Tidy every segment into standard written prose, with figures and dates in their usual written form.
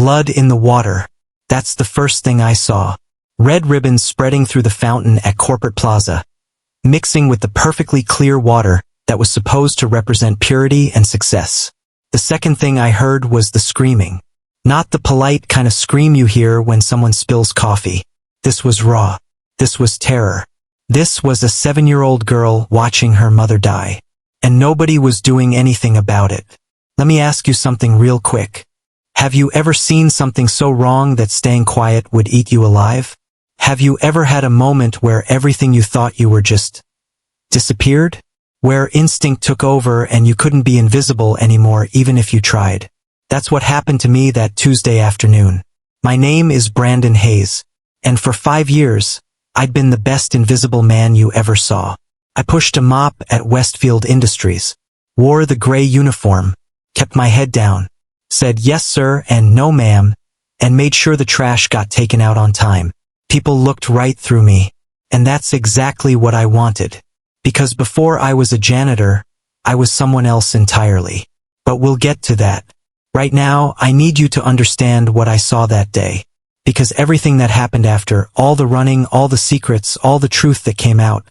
Blood in the water. That's the first thing I saw. Red ribbons spreading through the fountain at Corporate Plaza, mixing with the perfectly clear water that was supposed to represent purity and success. The second thing I heard was the screaming. Not the polite kind of scream you hear when someone spills coffee. This was raw. This was terror. This was a 7-year-old girl watching her mother die. And nobody was doing anything about it. Let me ask you something real quick. Have you ever seen something so wrong that staying quiet would eat you alive? Have you ever had a moment where everything you thought you were just disappeared? Where instinct took over and you couldn't be invisible anymore even if you tried? That's what happened to me that Tuesday afternoon. My name is Brandon Hayes, and for 5 years, I'd been the best invisible man you ever saw. I pushed a mop at Westfield Industries, wore the gray uniform, kept my head down, said yes sir and no ma'am, and made sure the trash got taken out on time. People looked right through me, and that's exactly what I wanted. Because before I was a janitor, I was someone else entirely. But we'll get to that. Right now, I need you to understand what I saw that day. Because everything that happened after, all the running, all the secrets, all the truth that came out,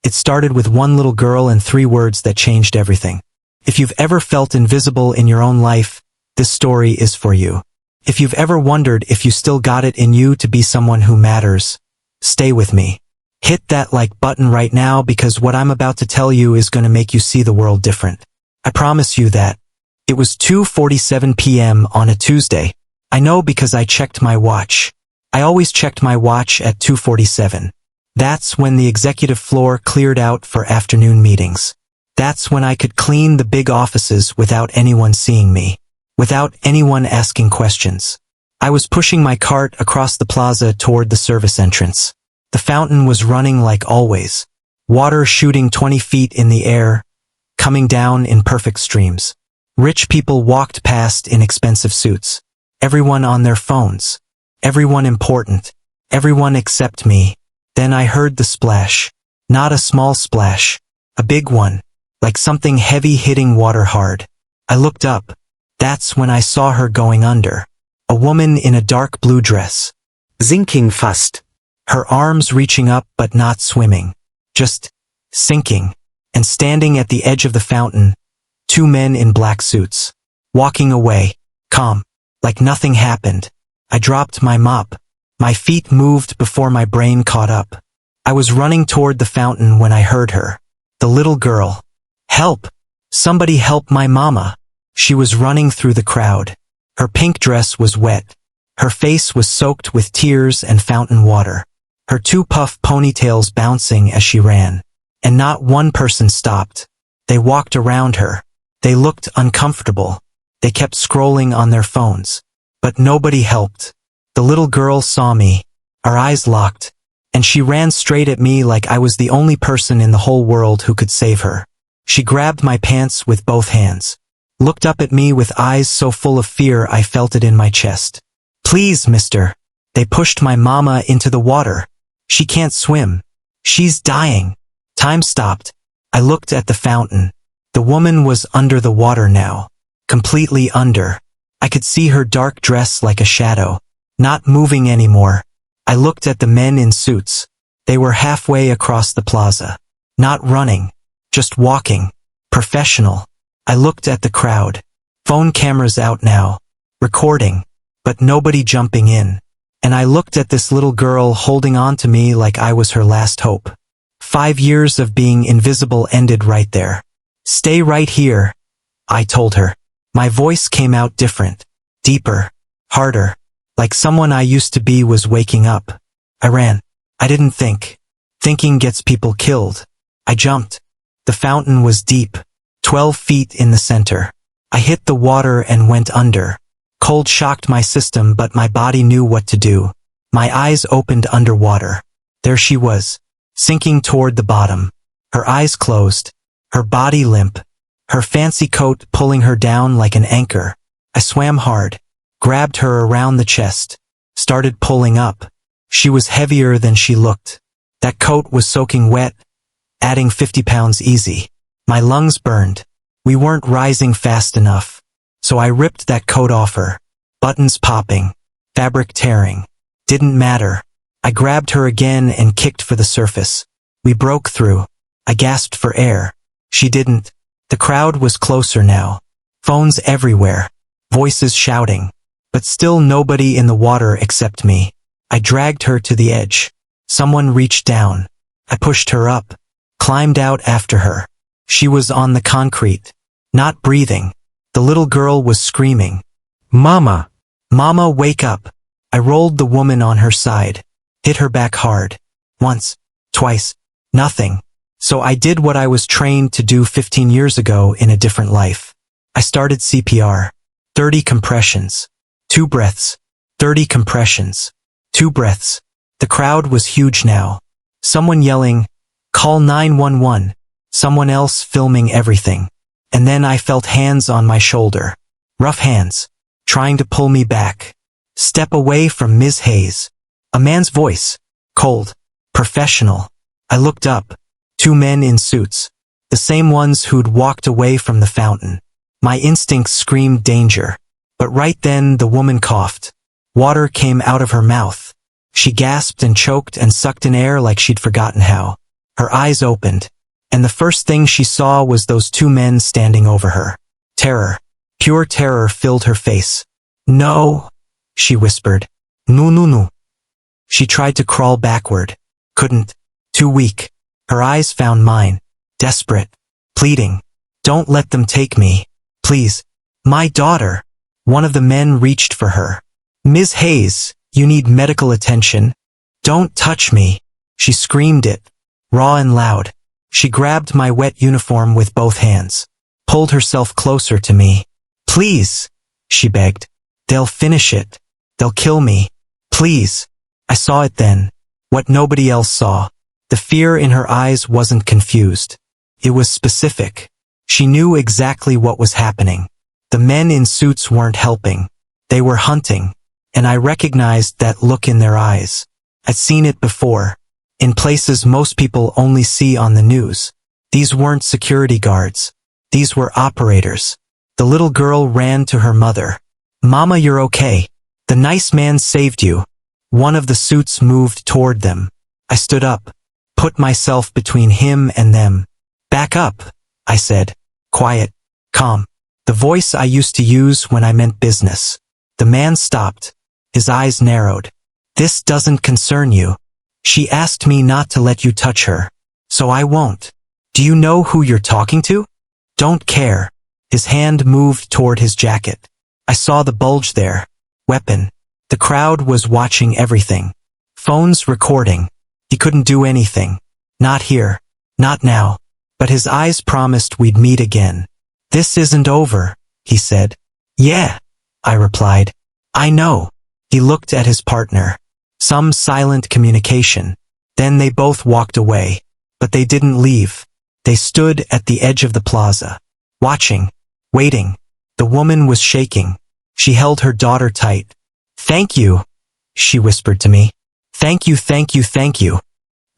it started with one little girl and 3 words that changed everything. If you've ever felt invisible in your own life, this story is for you. If you've ever wondered if you still got it in you to be someone who matters, stay with me. Hit that like button right now because what I'm about to tell you is going to make you see the world different. I promise you that. It was 2:47 p.m. on a Tuesday. I know because I checked my watch. I always checked my watch at 2:47. That's when the executive floor cleared out for afternoon meetings. That's when I could clean the big offices without anyone seeing me, without anyone asking questions. I was pushing my cart across the plaza toward the service entrance. The fountain was running like always, water shooting 20 feet in the air, coming down in perfect streams. Rich people walked past in expensive suits, everyone on their phones, everyone important, everyone except me. Then I heard the splash, not a small splash, a big one, like something heavy hitting water hard. I looked up. That's when I saw her going under. A woman in a dark blue dress, sinking fast. Her arms reaching up but not swimming, just sinking. And standing at the edge of the fountain, 2 men in black suits, walking away, calm, like nothing happened. I dropped my mop. My feet moved before my brain caught up. I was running toward the fountain when I heard her. The little girl. Help! Somebody help my mama! She was running through the crowd. Her pink dress was wet. Her face was soaked with tears and fountain water. Her 2 puff ponytails bouncing as she ran. And not one person stopped. They walked around her. They looked uncomfortable. They kept scrolling on their phones. But nobody helped. The little girl saw me. Our eyes locked. And she ran straight at me like I was the only person in the whole world who could save her. She grabbed my pants with both hands. Looked up at me with eyes so full of fear I felt it in my chest. Please, mister. They pushed my mama into the water. She can't swim. She's dying. Time stopped. I looked at the fountain. The woman was under the water now. Completely under. I could see her dark dress like a shadow. Not moving anymore. I looked at the men in suits. They were halfway across the plaza. Not running. Just walking. Professional. I looked at the crowd. Phone cameras out now. Recording. But nobody jumping in. And I looked at this little girl holding on to me like I was her last hope. 5 years of being invisible ended right there. Stay right here, I told her. My voice came out different, deeper, harder, like someone I used to be was waking up. I ran. I didn't think. Thinking gets people killed. I jumped. The fountain was deep, 12 feet in the center. I hit the water and went under. Cold shocked my system, but my body knew what to do. My eyes opened underwater. There she was, sinking toward the bottom. Her eyes closed, her body limp, her fancy coat pulling her down like an anchor. I swam hard, grabbed her around the chest, started pulling up. She was heavier than she looked. That coat was soaking wet, adding 50 pounds easy. My lungs burned. We weren't rising fast enough. So I ripped that coat off her, buttons popping, fabric tearing. Didn't matter. I grabbed her again and kicked for the surface. We broke through. I gasped for air. She didn't. The crowd was closer now. Phones everywhere. Voices shouting. But still nobody in the water except me. I dragged her to the edge. Someone reached down. I pushed her up. Climbed out after her. She was on the concrete. Not breathing. The little girl was screaming. Mama! Mama, wake up! I rolled the woman on her side. Hit her back hard. Once. Twice. Nothing. So I did what I was trained to do 15 years ago in a different life. I started CPR. 30 compressions. 2 breaths. 30 compressions. 2 breaths. The crowd was huge now. Someone yelling, "Call 911." Someone else filming everything. And then I felt hands on my shoulder. Rough hands. Trying to pull me back. "Step away from Ms. Hayes." A man's voice. Cold. Professional. I looked up. 2 men in suits. The same ones who'd walked away from the fountain. My instincts screamed danger. But right then the woman coughed. Water came out of her mouth. She gasped and choked and sucked in air like she'd forgotten how. Her eyes opened. And the first thing she saw was those 2 men standing over her. Terror. Pure terror filled her face. "No," she whispered. "No, no, no." She tried to crawl backward. Couldn't. Too weak. Her eyes found mine. Desperate. Pleading. "Don't let them take me. Please. My daughter." One of the men reached for her. "Ms. Hayes, you need medical attention. Don't touch me." She screamed it. Raw and loud. She grabbed my wet uniform with both hands. Pulled herself closer to me. "Please," she begged. "They'll finish it. They'll kill me. Please." I saw it then. What nobody else saw. The fear in her eyes wasn't confused. It was specific. She knew exactly what was happening. The men in suits weren't helping. They were hunting. And I recognized that look in their eyes. I'd seen it before. In places most people only see on the news. These weren't security guards. These were operators. The little girl ran to her mother. "Mama, you're okay. The nice man saved you." One of the suits moved toward them. I stood up. Put myself between him and them. "Back up," I said. Quiet. Calm. The voice I used to use when I meant business. The man stopped. His eyes narrowed. "This doesn't concern you. She asked me not to let you touch her. So I won't. Do you know who you're talking to?" "Don't care." His hand moved toward his jacket. I saw the bulge there. Weapon. The crowd was watching everything. Phones recording. He couldn't do anything. Not here. Not now. But his eyes promised we'd meet again. "This isn't over," he said. "Yeah," I replied. "I know." He looked at his partner. Some silent communication. Then they both walked away. But they didn't leave. They stood at the edge of the plaza. Watching. Waiting. The woman was shaking. She held her daughter tight. "Thank you," she whispered to me. "Thank you, thank you, thank you."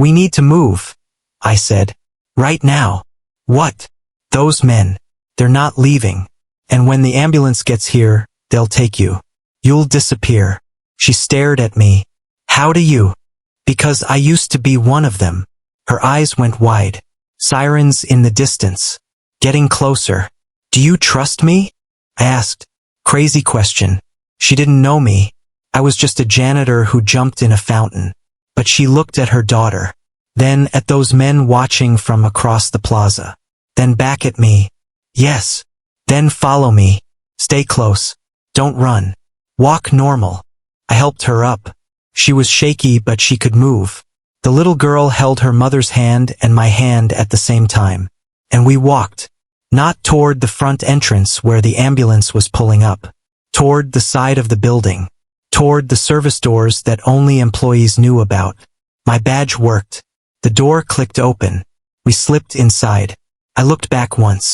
"We need to move," I said. "Right now." "What?" "Those men. They're not leaving. And when the ambulance gets here, they'll take you. You'll disappear." She stared at me. "How do you?" "Because I used to be one of them." Her eyes went wide. Sirens in the distance. Getting closer. "Do you trust me?" I asked. Crazy question. She didn't know me. I was just a janitor who jumped in a fountain. But she looked at her daughter. Then at those men watching from across the plaza. Then back at me. "Yes." "Then follow me. Stay close. Don't run. Walk normal." I helped her up. She was shaky, but she could move. The little girl held her mother's hand and my hand at the same time. And we walked. Not toward the front entrance where the ambulance was pulling up. Toward the side of the building. Toward the service doors that only employees knew about. My badge worked. The door clicked open. We slipped inside. I looked back once.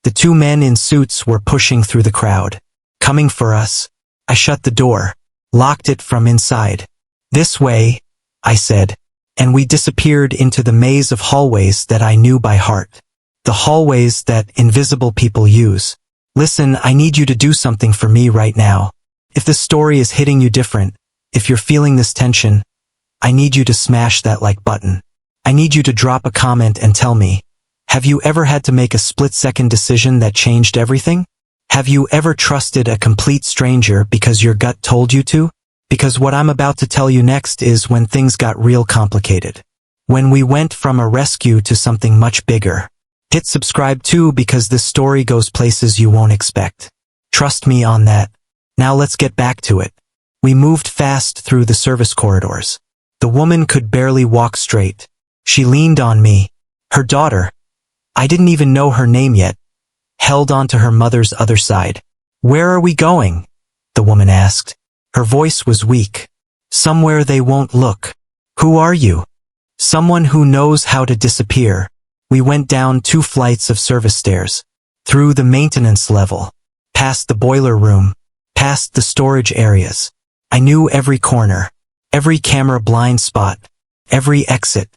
The 2 men in suits were pushing through the crowd. Coming for us. I shut the door. Locked it from inside. "This way," I said. And we disappeared into the maze of hallways that I knew by heart. The hallways that invisible people use. "Listen, I need you to do something for me right now." If this story is hitting you different, if you're feeling this tension, I need you to smash that like button. I need you to drop a comment and tell me, have you ever had to make a split-second decision that changed everything? Have you ever trusted a complete stranger because your gut told you to? Because what I'm about to tell you next is when things got real complicated. When we went from a rescue to something much bigger. Hit subscribe too because this story goes places you won't expect. Trust me on that. Now let's get back to it. We moved fast through the service corridors. The woman could barely walk straight. She leaned on me. Her daughter, I didn't even know her name yet, held onto her mother's other side. Where are we going? The woman asked. Her voice was weak. Somewhere they won't look. Who are you? Someone who knows how to disappear. We went down 2 flights of service stairs, through the maintenance level, past the boiler room, past the storage areas. I knew every corner, every camera blind spot, every exit.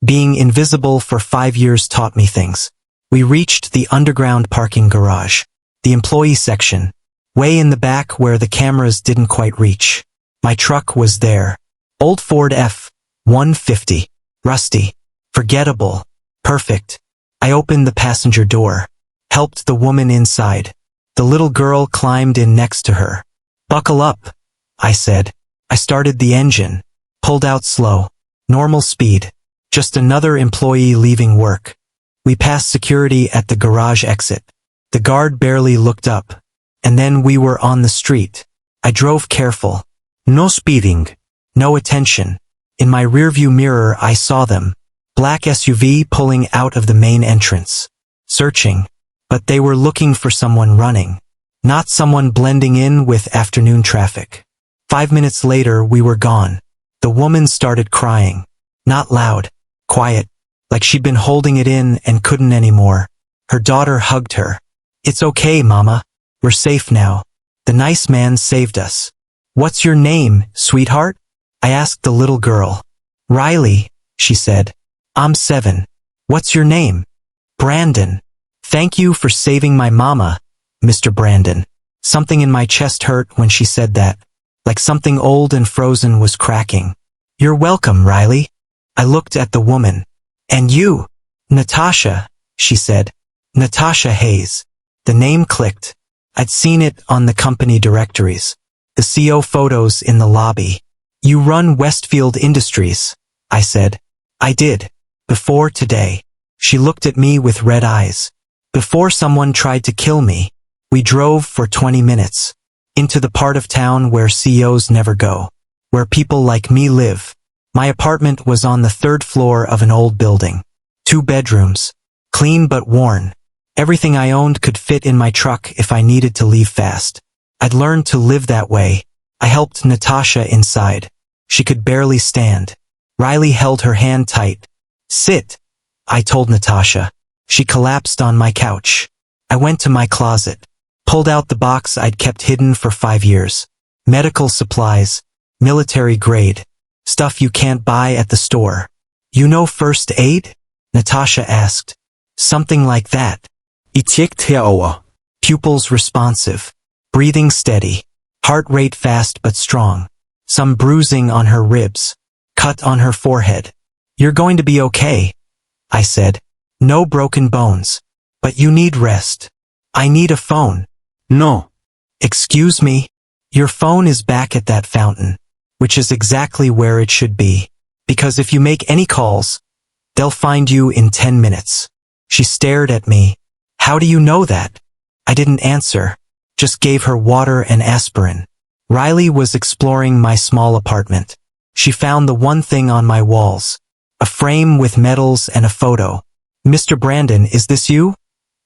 Being invisible for 5 years taught me things. We reached the underground parking garage, the employee section, way in the back where the cameras didn't quite reach. My truck was there. Old Ford F-150. Rusty. Forgettable. Perfect. I opened the passenger door. Helped the woman inside. The little girl climbed in next to her. Buckle up, I said. I started the engine. Pulled out slow. Normal speed. Just another employee leaving work. We passed security at the garage exit. The guard barely looked up. And then we were on the street. I drove careful. No speeding. No attention. In my rearview mirror I saw them. Black SUV pulling out of the main entrance. Searching. But they were looking for someone running. Not someone blending in with afternoon traffic. 5 minutes later we were gone. The woman started crying. Not loud. Quiet. Like she'd been holding it in and couldn't anymore. Her daughter hugged her. It's okay, Mama. We're safe now. The nice man saved us. What's your name, sweetheart? I asked the little girl. Riley, she said. I'm 7. What's your name? Brandon. Thank you for saving my mama, Mr. Brandon. Something in my chest hurt when she said that. Like something old and frozen was cracking. You're welcome, Riley. I looked at the woman. And you? Natasha, she said. Natasha Hayes. The name clicked. I'd seen it on the company directories. The CEO photos in the lobby. You run Westfield Industries, I said. I did. Before today. She looked at me with red eyes. Before someone tried to kill me. We drove for 20 minutes. Into the part of town where CEOs never go. Where people like me live. My apartment was on the 3rd floor of an old building. 2 bedrooms. Clean but worn. Everything I owned could fit in my truck if I needed to leave fast. I'd learned to live that way. I helped Natasha inside. She could barely stand. Riley held her hand tight. Sit, I told Natasha. She collapsed on my couch. I went to my closet. Pulled out the box I'd kept hidden for 5 years. Medical supplies. Military grade. Stuff you can't buy at the store. You know first aid? Natasha asked. Something like that. I ticked herover. Pupils responsive. Breathing steady. Heart rate fast but strong. Some bruising on her ribs. Cut on her forehead. You're going to be okay, I said. No broken bones. But you need rest. I need a phone. No. Excuse me? Your phone is back at that fountain. Which is exactly where it should be. Because if you make any calls, they'll find you in 10 minutes. She stared at me. How do you know that? I didn't answer. Just gave her water and aspirin. Riley was exploring my small apartment. She found the one thing on my walls. A frame with medals and a photo. Mr. Brandon, is this you?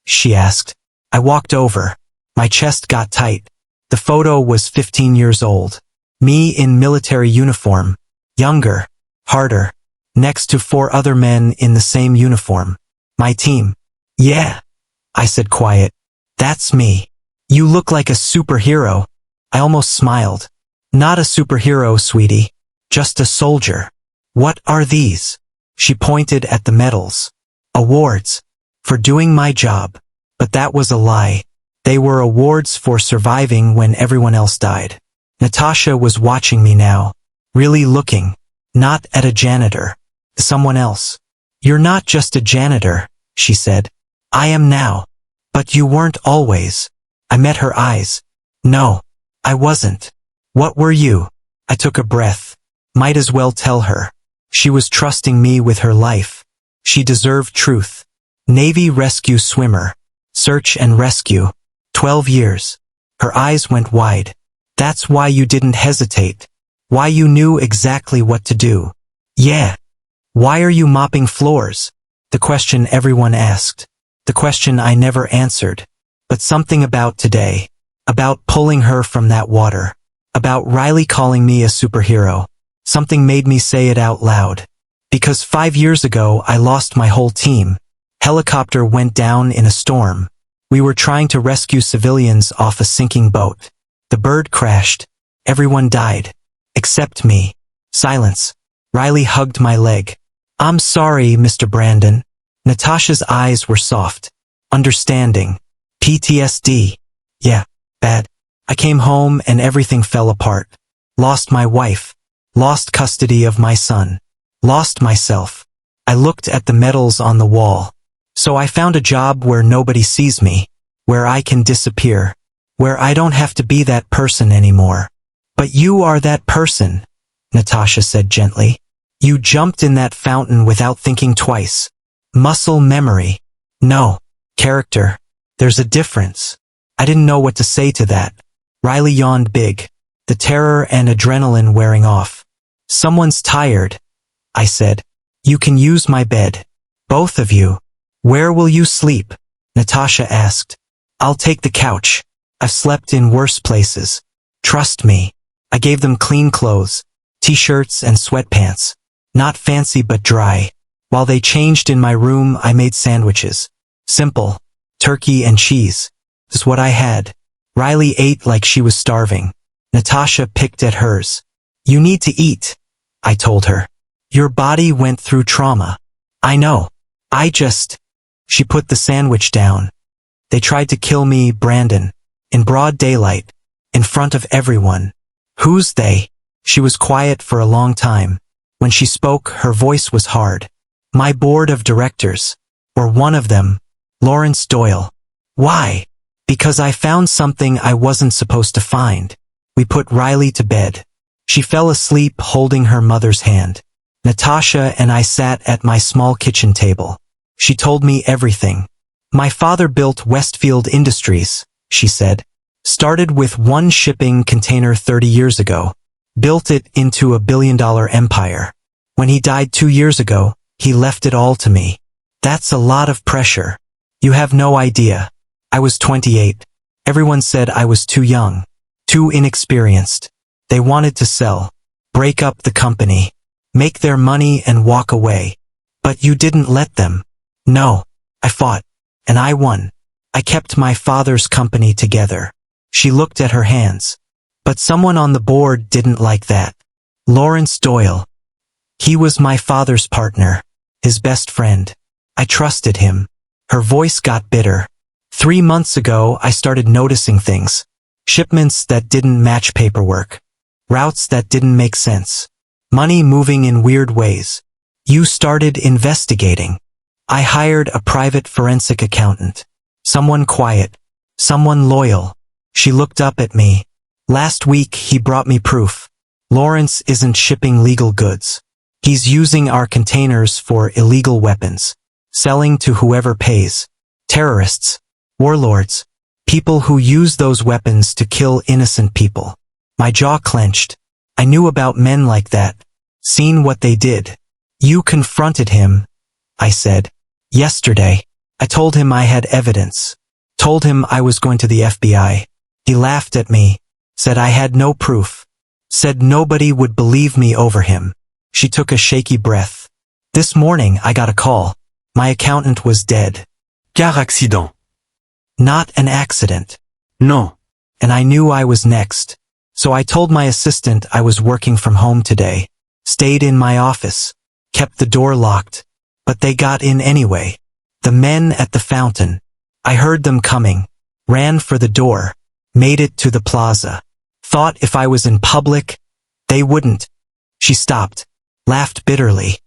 She asked. I walked over. My chest got tight. The photo was 15 years old. Me in military uniform. Younger. Harder. Next to 4 other men in the same uniform. My team. Yeah. I said quiet. That's me. You look like a superhero. I almost smiled. Not a superhero, sweetie. Just a soldier. What are these? She pointed at the medals. Awards. For doing my job. But that was a lie. They were awards for surviving when everyone else died. Natasha was watching me now, really looking, not at a janitor, someone else. You're not just a janitor, she said. I am now. But you weren't always. I met her eyes. No, I wasn't. What were you? I took a breath. Might as well tell her. She was trusting me with her life. She deserved truth. Navy rescue swimmer. Search and rescue. 12 years. Her eyes went wide. That's why you didn't hesitate. Why you knew exactly what to do. Yeah. Why are you mopping floors? The question everyone asked. The question I never answered. But something about today. About pulling her from that water. About Riley calling me a superhero. Something made me say it out loud. Because 5 years ago I lost my whole team. Helicopter went down in a storm. We were trying to rescue civilians off a sinking boat. The bird crashed. Everyone died. Except me. Silence. Riley hugged my leg. I'm sorry, Mr. Brandon. Natasha's eyes were soft. Understanding. PTSD. Yeah, bad. I came home and everything fell apart. Lost my wife. Lost custody of my son. Lost myself. I looked at the medals on the wall. So I found a job where nobody sees me. Where I can disappear. Where I don't have to be that person anymore. But you are that person, Natasha said gently. You jumped in that fountain without thinking twice. Muscle memory. No. Character. There's a difference. I didn't know what to say to that. Riley yawned big. The terror and adrenaline wearing off. Someone's tired, I said. You can use my bed. Both of you. Where will you sleep? Natasha asked. I'll take the couch. I've slept in worse places. Trust me. I gave them clean clothes. T-shirts and sweatpants. Not fancy but dry. While they changed in my room, I made sandwiches. Simple. Turkey and cheese. This is what I had. Riley ate like she was starving. Natasha picked at hers. You need to eat, I told her. Your body went through trauma. I know. She put the sandwich down. They tried to kill me, Brandon. In broad daylight. In front of everyone. Who's they? She was quiet for a long time. When she spoke, her voice was hard. My board of directors. Or one of them. Lawrence Doyle. Why? Because I found something I wasn't supposed to find. We put Riley to bed. She fell asleep holding her mother's hand. Natasha and I sat at my small kitchen table. She told me everything. My father built Westfield Industries, she said. Started with one shipping container 30 years ago. Built it into a billion-dollar empire. When he died 2 years ago, he left it all to me. That's a lot of pressure. You have no idea. I was 28. Everyone said I was too young. Too inexperienced. They wanted to sell. Break up the company. Make their money and walk away. But you didn't let them. No. I fought. And I won. I kept my father's company together. She looked at her hands. But someone on the board didn't like that. Lawrence Doyle. He was my father's partner. His best friend. I trusted him. Her voice got bitter. 3 months ago, I started noticing things. Shipments that didn't match paperwork. Routes that didn't make sense. Money moving in weird ways. You started investigating. I hired a private forensic accountant. Someone quiet. Someone loyal. She looked up at me. Last week, he brought me proof. Lawrence isn't shipping legal goods. He's using our containers for illegal weapons. Selling to whoever pays. Terrorists. Warlords. People who use those weapons to kill innocent people. My jaw clenched. I knew about men like that. Seen what they did. You confronted him, I said. Yesterday. I told him I had evidence. Told him I was going to the FBI. He laughed at me. Said I had no proof. Said nobody would believe me over him. She took a shaky breath. This morning I got a call. My accountant was dead. Car accident. Not an accident. Non. And I knew I was next. So I told my assistant I was working from home today. Stayed in my office. Kept the door locked. But they got in anyway. The men at the fountain. I heard them coming. Ran for the door. Made it to the plaza. thought if I was in public, they wouldn't. She stopped, laughed bitterly.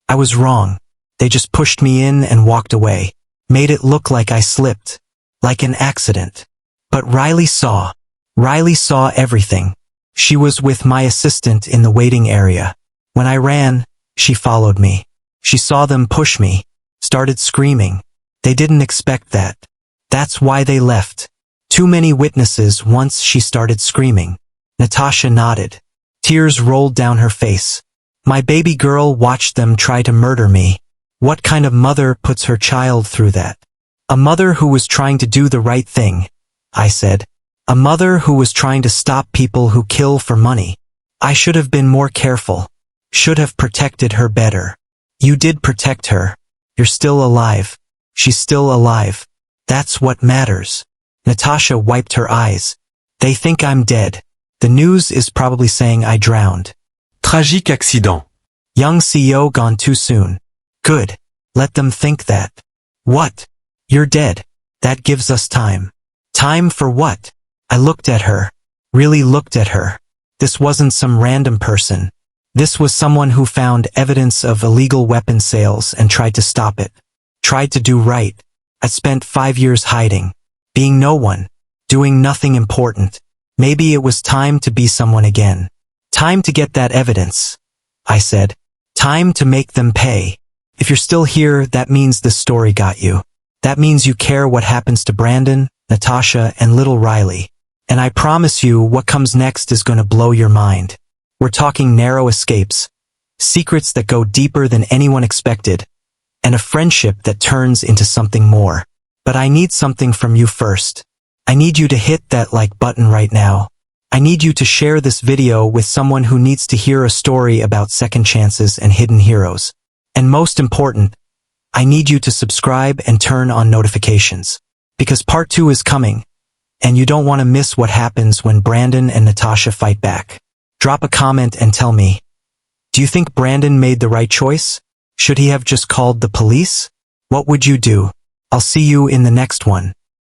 I was wrong. They just pushed me in and walked away, made it look like I slipped, like an accident. But Riley saw everything. She was with my assistant in the waiting area. When I ran, she followed me. She saw them push me, started screaming. They didn't expect that. That's why they left. Too many witnesses once she started screaming. Natasha nodded. Tears rolled down her face. My baby girl watched them try to murder me. What kind of mother puts her child through that? A mother who was trying to do the right thing, I said. A mother who was trying to stop people who kill for money. I should have been more careful. Should have protected her better. You did protect her. You're still alive. She's still alive. That's what matters. Natasha wiped her eyes. They think I'm dead. The news is probably saying I drowned. Tragique accident. Young CEO gone too soon. Good. Let them think that. What? You're dead. That gives us time. Time for what? I looked at her. Really looked at her. This wasn't some random person. This was someone who found evidence of illegal weapon sales and tried to stop it. Tried to do right. I spent 5 years hiding. Being no one. Doing nothing important. Maybe it was time to be someone again. Time to get that evidence. I said. Time to make them pay. If you're still here, that means this story got you. That means you care what happens to Brandon, Natasha, and little Riley. And I promise you what comes next is going to blow your mind. We're talking narrow escapes, secrets that go deeper than anyone expected, and a friendship that turns into something more. But I need something from you first. I need you to hit that like button right now. I need you to share this video with someone who needs to hear a story about second chances and hidden heroes. And most important, I need you to subscribe and turn on notifications. Because part 2 is coming, and you don't want to miss what happens when Brandon and Natasha fight back. Drop a comment and tell me, do you think Brandon made the right choice? Should he have just called the police? What would you do? I'll see you in the next one.